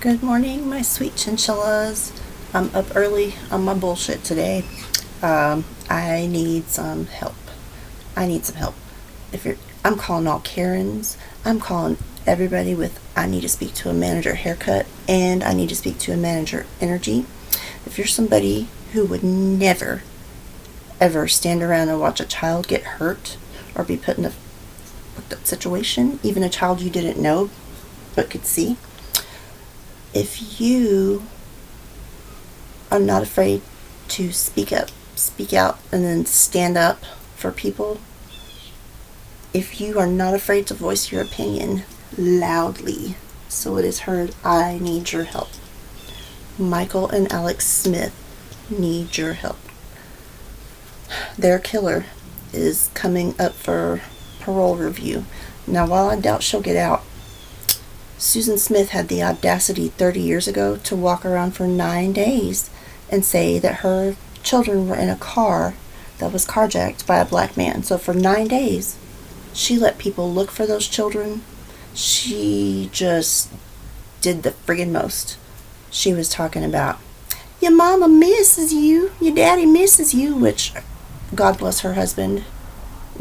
Good morning, my sweet chinchillas. I'm up early on my bullshit today. I need some help. I need some help. I'm calling all Karens. I'm calling everybody with I need to speak to a manager haircut and I need to speak to a manager energy. If you're somebody who would never, ever stand around and watch a child get hurt or be put in a fucked up situation, even a child you didn't know but could see, if you are not afraid to speak up, speak out, and then stand up for people, if you are not afraid to voice your opinion loudly so it is heard, I need your help. Michael and Alex Smith need your help. Their killer is coming up for parole review. Now, while I doubt she'll get out, Susan Smith had the audacity 30 years ago to walk around for 9 days and say that her children were in a car that was carjacked by a black man. So for 9 days, she let people look for those children. She just did the friggin' most. She was talking about, your mama misses you, your daddy misses you, which, God bless her husband.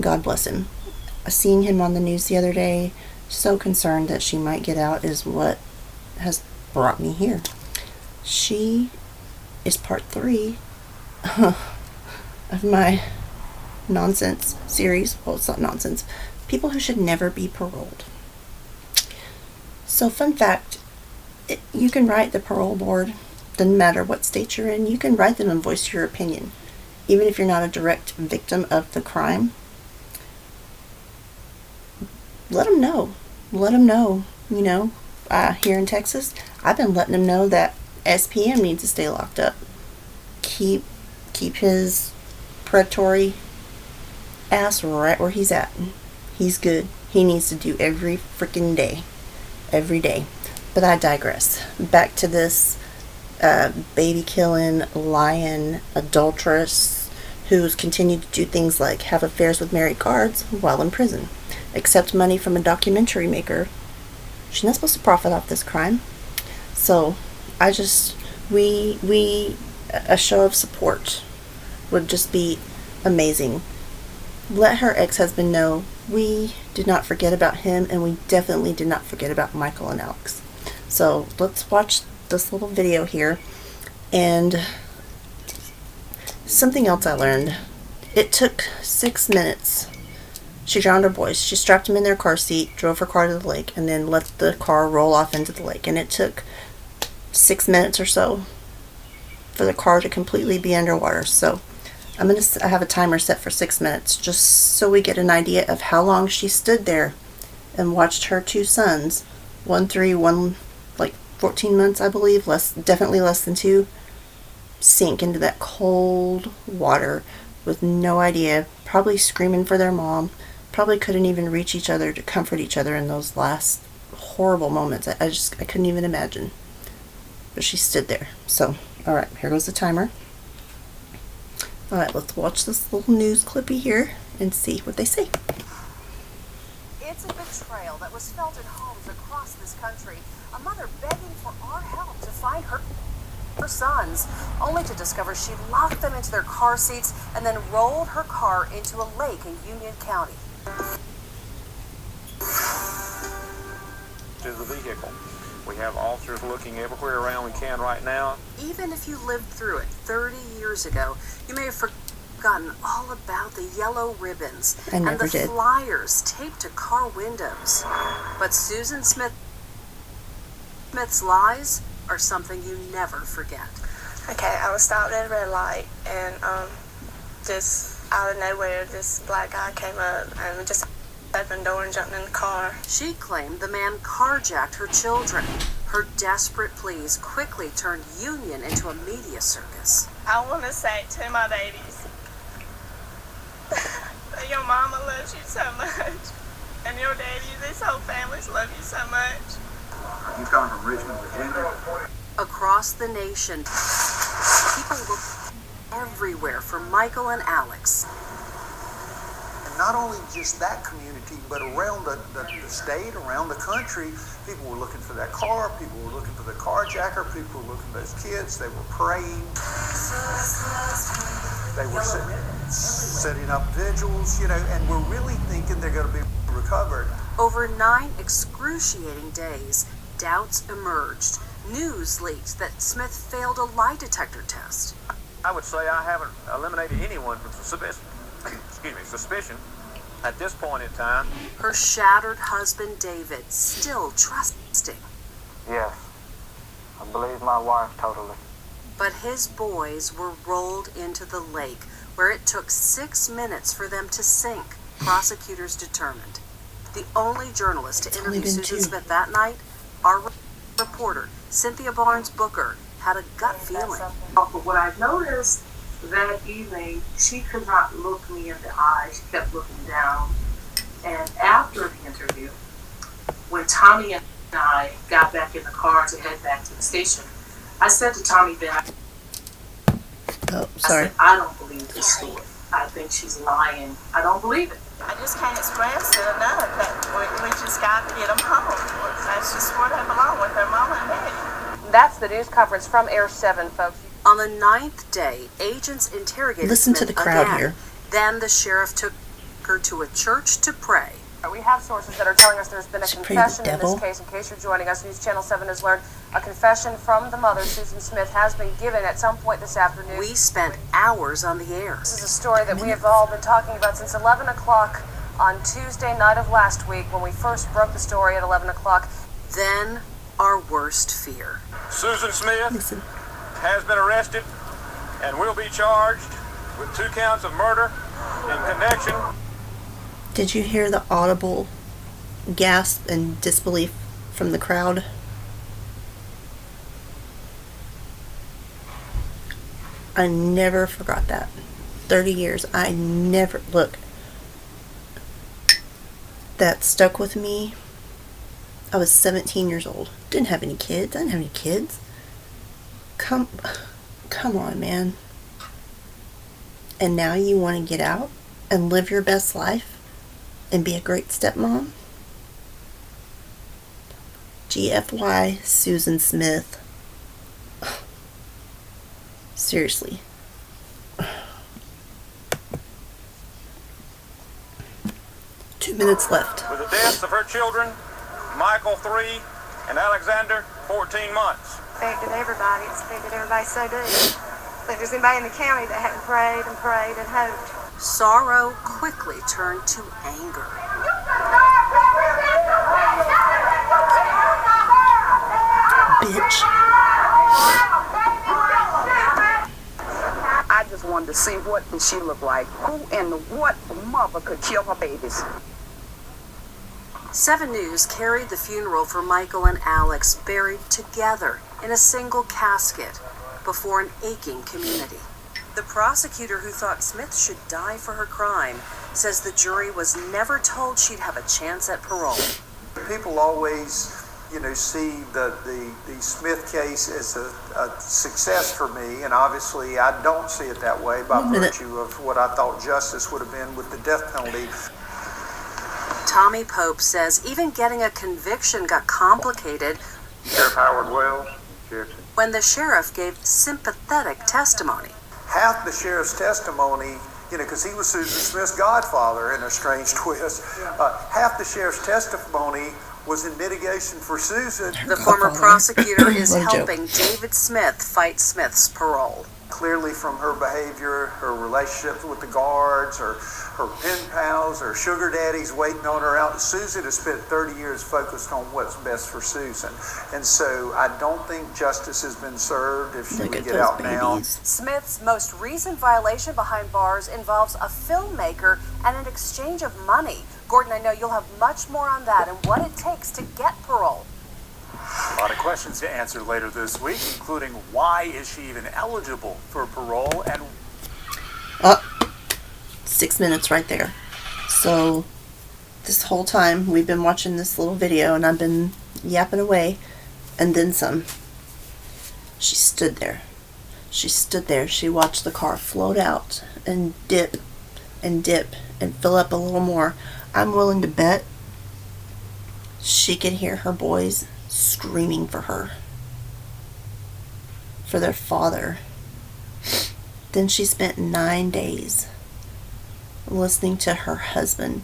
God bless him. I seen him on the news the other day. So concerned that she might get out is what has brought me here. She is part 3 of my nonsense series. Well, it's not nonsense. People who should never be paroled. So, fun fact, you can write the parole board. Doesn't matter what state you're in. You can write them and voice your opinion. Even if you're not a direct victim of the crime. Let them know. Let them know, here in Texas, I've been letting them know that SPM needs to stay locked up. Keep his predatory ass right where he's at. He's good. He needs to do every freaking day. Every day. But I digress. Back to this baby-killing, lying adulteress who's continued to do things like have affairs with married guards while in prison. Accept money from a documentary maker. She's not supposed to profit off this crime. So, a show of support would just be amazing. Let her ex-husband know we did not forget about him, and we definitely did not forget about Michael and Alex. So, let's watch this little video here. And something else I learned. It took 6 minutes. She drowned her boys. She strapped them in their car seat, drove her car to the lake, and then let the car roll off into the lake. And it took 6 minutes or so for the car to completely be underwater. So I have a timer set for 6 minutes, just so we get an idea of how long she stood there and watched her 2 sons, 1 3, 1 like 14 months, I believe, definitely less than 2, sink into that cold water with no idea, probably screaming for their mom. Probably couldn't even reach each other to comfort each other in those last horrible moments. I couldn't even imagine. But she stood there. So, alright, here goes the timer. Alright, let's watch this little news clippy here and see what they say. It's a betrayal that was felt in homes across this country. A mother begging for our help to find her sons, only to discover she locked them into their car seats and then rolled her car into a lake in Union County. To the vehicle. We have officers looking everywhere around we can right now. Even if you lived through it 30 years ago, you may have forgotten all about the yellow ribbons and the flyers taped to car windows. But Susan Smith's lies are something you never forget. Okay, I was stopped at a red light, and just out of nowhere, this black guy came up and just opened the door and jumped in the car. She claimed the man carjacked her children. Her desperate pleas quickly turned Union into a media circus. I want to say to my babies that your mama loves you so much, and your daddy, this whole family's love you so much. He's coming from Richmond, Virginia. Across the nation, people look everywhere for Michael and Alex. not only just that community, but around the state, around the country, people were looking for that car, people were looking for the carjacker, people were looking for those kids, they were praying. They were setting up vigils, and we're really thinking they're going to be recovered. Over 9 excruciating days, doubts emerged. News leaked that Smith failed a lie detector test. I would say I haven't eliminated anyone from suspicion at this point in time. Her shattered husband, David, still trusting. Yes, I believe my wife totally. But his boys were rolled into the lake, where it took 6 minutes for them to sink, prosecutors determined. The only journalist to interview Susan Smith that night, our reporter, Cynthia Barnes Booker, had a gut feeling. But what I noticed that evening, she could not look me in the eye. She kept looking down. And after the interview, when Tommy and I got back in the car to head back to the station, I said to Tommy then, Oh, sorry. I said, I don't believe this story. I think she's lying. I don't believe it. I just can't express it enough that we just got to get them home. That's just where they belong, with their mama and daddy. That's the news conference from Air 7, folks. On the 9th day, agents interrogated Listen to Smith the crowd again. here. Then the sheriff took her to a church to pray. We have sources that are telling us there's been a Should pray to the confession in this devil. case. In case you're joining us, News Channel 7 has learned a confession from the mother, Susan Smith, has been given at some point this afternoon. We spent hours on the air. This is a story that we have all been talking about since 11 o'clock on Tuesday night of last week, when we first broke the story at 11 o'clock. Then our worst fear. Susan Smith Listen. has been arrested and will be charged with 2 counts of murder in connection. Did you hear the audible gasp and disbelief from the crowd? I never forgot that. 30 years. I never... Look. That stuck with me. I was 17 years old. Didn't have any kids. I didn't have any kids. Come on, man. And now you want to get out and live your best life and be a great stepmom? GFY, Susan Smith. Seriously. 2 minutes left. With the deaths of her children, Michael 3 and Alexander 14 months. Affected everybody. It's affected everybody so good. If there's anybody in the county that hadn't prayed and prayed and hoped. Sorrow quickly turned to anger. Bitch. I just wanted to see what she looked like. Who and what mother could kill her babies? 7 News carried the funeral for Michael and Alex buried together in a single casket before an aching community. The prosecutor who thought Smith should die for her crime says the jury was never told she'd have a chance at parole. People always, see the Smith case as a success for me, and obviously I don't see it that way by virtue of what I thought justice would have been with the death penalty. Tommy Pope says even getting a conviction got complicated Sheriff Howard Wells, Sheriff. when the sheriff gave sympathetic testimony. Half the sheriff's testimony, because he was Susan Smith's godfather in a strange twist, half the sheriff's testimony was in mitigation for Susan. The former prosecutor is What a joke. helping David Smith fight Smith's parole. Clearly from her behavior, her relationships with the guards, her pen pals, her sugar daddies waiting on her out. Susan has spent 30 years focused on what's best for Susan. And so I don't think justice has been served if she Look would at get those out now. babies. Smith's most recent violation behind bars involves a filmmaker and an exchange of money. Gordon, I know you'll have much more on that and what it takes to get parole. A lot of questions to answer later this week, including why is she even eligible for parole and 6 minutes right there. So this whole time we've been watching this little video and I've been yapping away and then some. She stood there. She stood there. She watched the car float out and dip and dip and fill up a little more, I'm willing to bet she could hear her boys screaming for her, for their father. Then she spent 9 days listening to her husband,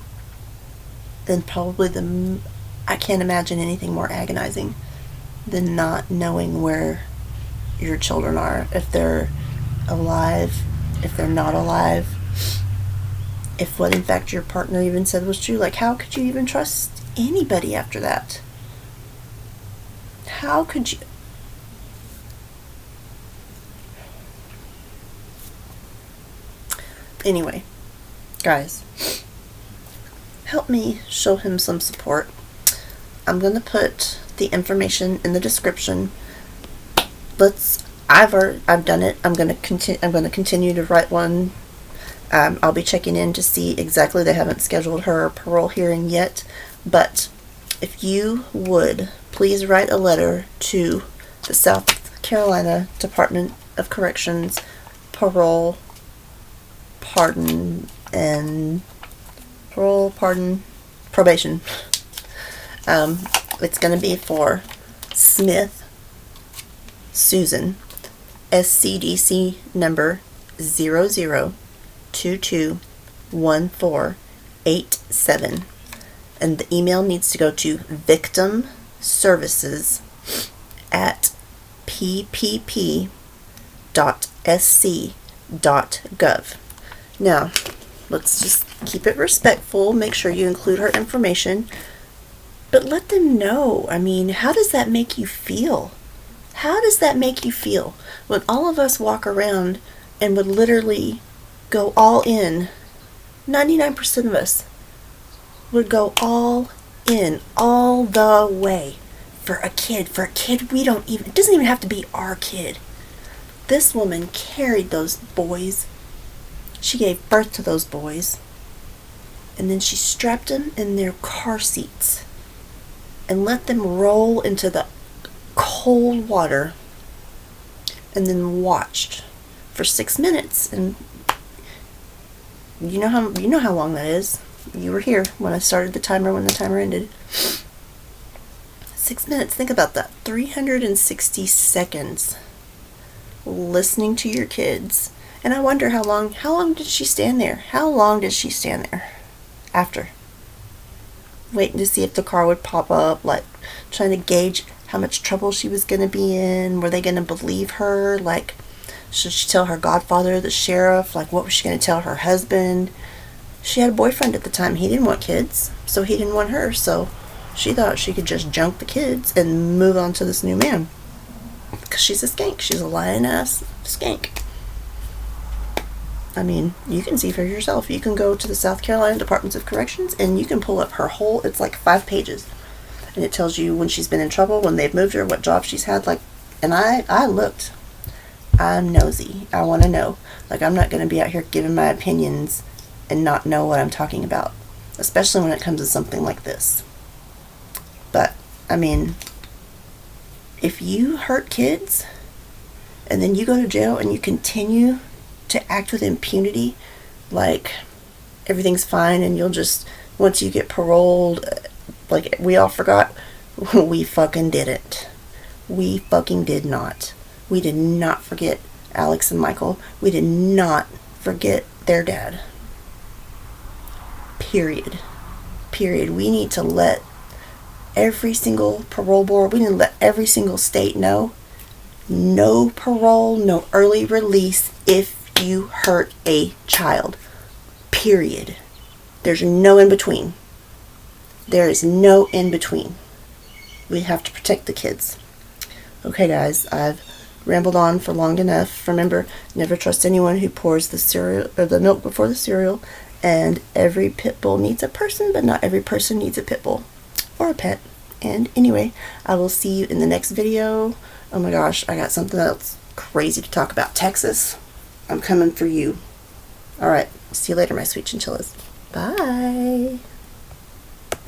and probably I can't imagine anything more agonizing than not knowing where your children are, if they're alive, if they're not alive, if what in fact your partner even said was true. Like, how could you even trust anybody after that? How could you? Anyway, guys, help me show him some support. I'm gonna put the information in the description. I've done it. I'm gonna continue to write one. I'll be checking in to see exactly. They haven't scheduled her parole hearing yet, but if you would please write a letter to the South Carolina Department of Corrections Parole, Pardon, Probation. It's going to be for Smith Susan, SCDC number 00221487, and the email needs to go to victimservices@ppp.sc.gov. Now, let's just keep it respectful. Make sure you include her information, but let them know. I mean, how does that make you feel? How does that make you feel when all of us walk around and would literally go all in? 99% of us would go all in, all the way for a kid. For a kid we don't even, it doesn't even have to be our kid. This woman carried those boys. She gave birth to those boys. And then she strapped them in their car seats and let them roll into the cold water, and then watched for 6 minutes. And you know how long that is. You were here when I started the timer, when the timer ended. 6 minutes. Think about that. 360 seconds listening to your kids. And I wonder how long did she stand there? How long did she stand there after? Waiting to see if the car would pop up, like trying to gauge how much trouble she was going to be in. Were they going to believe her? Like, should she tell her godfather, the sheriff? Like, what was she going to tell her husband? She had a boyfriend at the time. He didn't want kids, so he didn't want her. So she thought she could just junk the kids and move on to this new man. Because she's a skank. She's a lying-ass skank. I mean, you can see for yourself. You can go to the South Carolina Departments of Corrections and you can pull up her whole, it's like 5 pages. And it tells you when she's been in trouble, when they've moved her, what job she's had. Like, and I looked. I'm nosy. I want to know. Like, I'm not going to be out here giving my opinions and not know what I'm talking about. Especially when it comes to something like this. But, I mean, if you hurt kids and then you go to jail and you continue to act with impunity, like everything's fine and you'll just, once you get paroled, like we all forgot, we fucking didn't. We fucking did not. We did not forget Alex and Michael. We did not forget their dad. Period. We need to let every single parole board, we need to let every single state know, no parole, no early release if you hurt a child. Period. There's no in between. There is no in between. We have to protect the kids. Okay, guys, I've rambled on for long enough. Remember, never trust anyone who pours the cereal or the milk before the cereal. And every pit bull needs a person, but not every person needs a pit bull or a pet. And anyway, I will see you in the next video. Oh my gosh, I got something else crazy to talk about. Texas, I'm coming for you. All right, see you later, my sweet chinchillas. Bye.